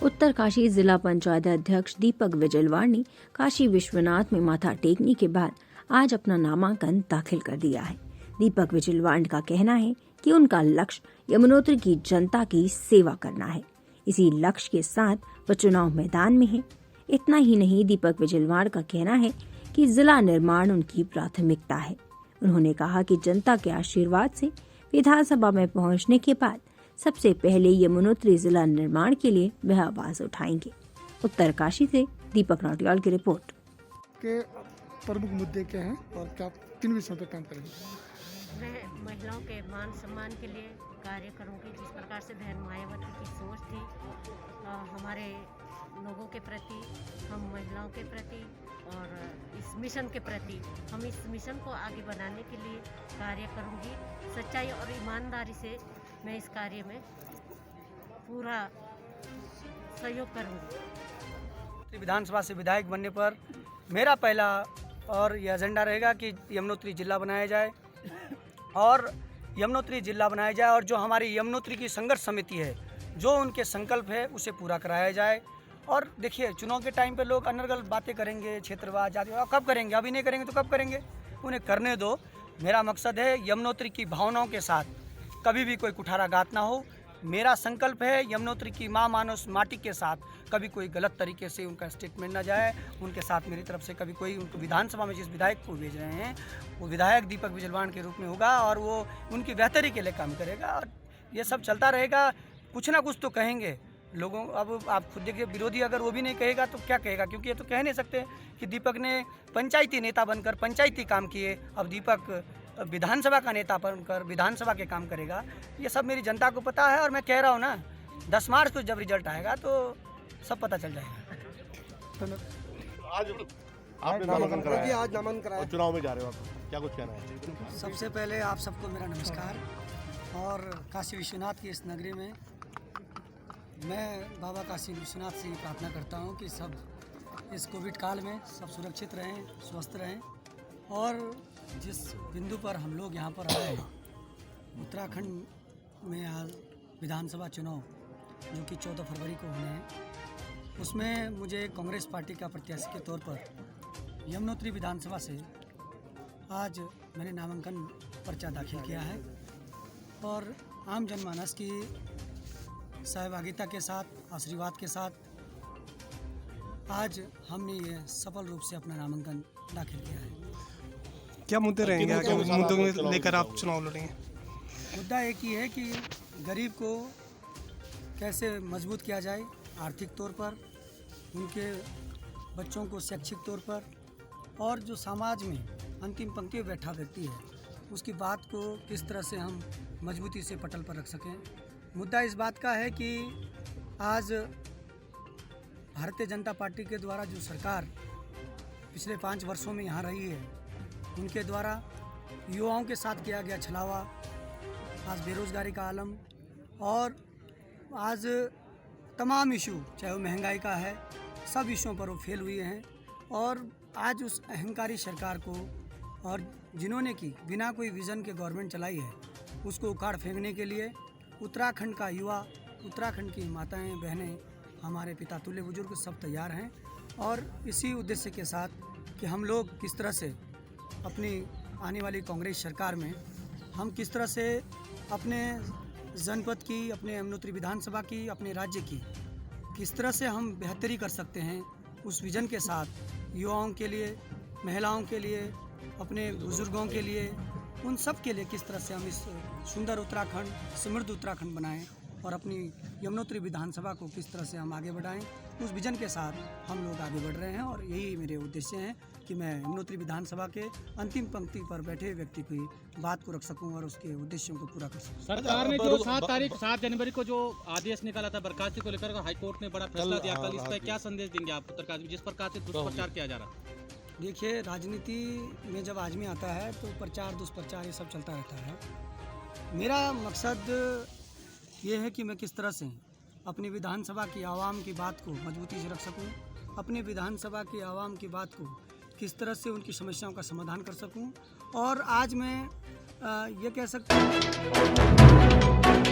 उत्तरकाशी जिला पंचायत अध्यक्ष दीपक विजयवाड़ ने काशी विश्वनाथ में माथा टेकने के बाद आज अपना नामांकन दाखिल कर दिया है। दीपक विजयवाड़ का कहना है कि उनका लक्ष्य यमुनोत्री की जनता की सेवा करना है। इसी लक्ष्य के साथ वह चुनाव मैदान में है। इतना ही नहीं, दीपक विजयवाड़ का कहना है कि जिला निर्माण उनकी प्राथमिकता है। उन्होंने कहा कि जनता के आशीर्वाद से विधानसभा में पहुंचने के बाद सबसे पहले यमुनोत्री जिला निर्माण के लिए वह आवाज उठाएंगे। उत्तरकाशी से दीपक नौटियाल की रिपोर्ट। के प्रमुख मुद्दे क्या हैं और क्या किन विषयों पर काम करेंगे? मैं महिलाओं के मान सम्मान के लिए कार्य करूंगी। जिस प्रकार से बहन मायावती की सोच थी हमारे लोगों के प्रति, हम महिलाओं के प्रति और इस मिशन के प्रति, हम इस मिशन को आगे बढ़ाने के लिए कार्य करूंगी। सच्चाई और ईमानदारी से मैं इस कार्य में पूरा सहयोग करूंगी। विधानसभा से विधायक बनने पर मेरा पहला और यह एजेंडा रहेगा कि यमुनोत्री जिला बनाया जाए और यमुनोत्री जिला बनाया जाए और जो हमारी यमुनोत्री की संघर्ष समिति है, जो उनके संकल्प है, उसे पूरा कराया जाए। और देखिए, चुनाव के टाइम पे लोग अनर्गल बातें करेंगे, क्षेत्रवाद, जातिवाद, कब करेंगे? अभी नहीं करेंगे तो कब करेंगे? उन्हें करने दो। मेरा मकसद है यमुनोत्री की भावनाओं के साथ कभी भी कोई कुठाराघात ना हो। मेरा संकल्प है यमुनोत्री की माँ मानस माटी के साथ कभी कोई गलत तरीके से उनका स्टेटमेंट ना जाए। उनके साथ मेरी तरफ से कभी कोई उनको विधानसभा में जिस विधायक को भेज रहे हैं वो विधायक दीपक विजयवाड़ के रूप में होगा और वो उनकी बेहतरी के लिए काम करेगा। और ये सब चलता रहेगा। कुछ ना कुछ तो कहेंगे लोगों। अब आप खुद देखिए, विरोधी अगर वो भी नहीं कहेगा तो क्या कहेगा? क्योंकि ये तो कह नहीं सकते कि दीपक ने पंचायती नेता बनकर पंचायती काम किए, अब दीपक विधानसभा का नेता बनकर विधानसभा के काम करेगा। ये सब मेरी जनता को पता है और मैं कह रहा हूँ ना, 10 मार्च को जब रिजल्ट आएगा तो सब पता चल जाएगा। आज आपने नामांकन कराया, आज नामांकन कराया, चुनाव में जा रहे हो आप, क्या कुछ कहना है? सबसे पहले आप सबको मेरा नमस्कार। और काशी विश्वनाथ की इस नगरी में मैं बाबा काशी विश्वनाथ से ही प्रार्थना करता हूँ कि सब इस कोविड काल में सब सुरक्षित रहें, स्वस्थ रहें। और जिस बिंदु पर हम लोग यहाँ पर आए हैं, उत्तराखंड में आज विधानसभा चुनाव जो कि 14 फरवरी को होने हैं, उसमें मुझे कांग्रेस पार्टी का प्रत्याशी के तौर पर यमुनोत्री विधानसभा से आज मैंने नामांकन पर्चा दाखिल किया है। और आम जनमानस की सहभागिता के साथ, आशीर्वाद के साथ आज हमने ये सफल रूप से अपना नामांकन दाखिल किया है। क्या मुद्दे रहेंगे? आगे मुद्दों में लेकर आप चुनाव लड़ेंगे? मुद्दा एक ही है कि गरीब को कैसे मजबूत किया जाए आर्थिक तौर पर, उनके बच्चों को शैक्षिक तौर पर, और जो समाज में अंतिम पंक्ति में बैठा व्यक्ति है उसकी बात को किस तरह से हम मजबूती से पटल पर रख सकें। मुद्दा इस बात का है कि आज भारतीय जनता पार्टी के द्वारा जो सरकार पिछले 5 वर्षों में यहाँ रही है, उनके द्वारा युवाओं के साथ किया गया छलावा, आज बेरोज़गारी का आलम और आज तमाम इशू, चाहे वो महंगाई का है, सब इशुओं पर वो फेल हुए हैं। और आज उस अहंकारी सरकार को और जिन्होंने की बिना कोई विज़न के गवर्नमेंट चलाई है, उसको उखाड़ फेंकने के लिए उत्तराखंड का युवा, उत्तराखंड की माताएं, बहनें, हमारे पिता तुल्य बुजुर्ग सब तैयार हैं। और इसी उद्देश्य के साथ कि हम लोग किस तरह से अपनी आने वाली कांग्रेस सरकार में हम किस तरह से अपने जनपद की, अपने यमुनोत्री विधानसभा की, अपने राज्य की किस तरह से हम बेहतरी कर सकते हैं, उस विज़न के साथ युवाओं के लिए, महिलाओं के लिए, अपने बुजुर्गों के लिए, उन सब के लिए किस तरह से हम इस सुंदर उत्तराखंड, समृद्ध उत्तराखंड बनाएं और अपनी यमुनोत्री विधानसभा को किस तरह से हम आगे बढ़ाएं, उस विज़न के साथ हम लोग आगे बढ़ रहे हैं। और यही मेरे उद्देश्य हैं कि मैं यमुनोत्री विधानसभा के अंतिम पंक्ति पर बैठे व्यक्ति की बात को रख सकूं और उसके उद्देश्यों को पूरा कर सकूं। सरकार ने जो 7 जनवरी को जो आदेश निकाला था बर्खास्ती को लेकर, हाईकोर्ट ने बड़ा फैसला दिया कल, इस पर क्या संदेश देंगे आप उत्तरकाशी में, जिस प्रकार से दुष्प्रचार किया जा रहा है? देखिए, राजनीति में जब आदमी आता है तो प्रचार दुष्प्रचार ये सब चलता रहता है। मेरा मकसद ये है कि मैं किस तरह से अपनी विधानसभा की आवाम की बात को मजबूती से रख सकूं, अपनी विधानसभा की आवाम की बात को किस तरह से उनकी समस्याओं का समाधान कर सकूं। और आज मैं ये कह सकता हूँ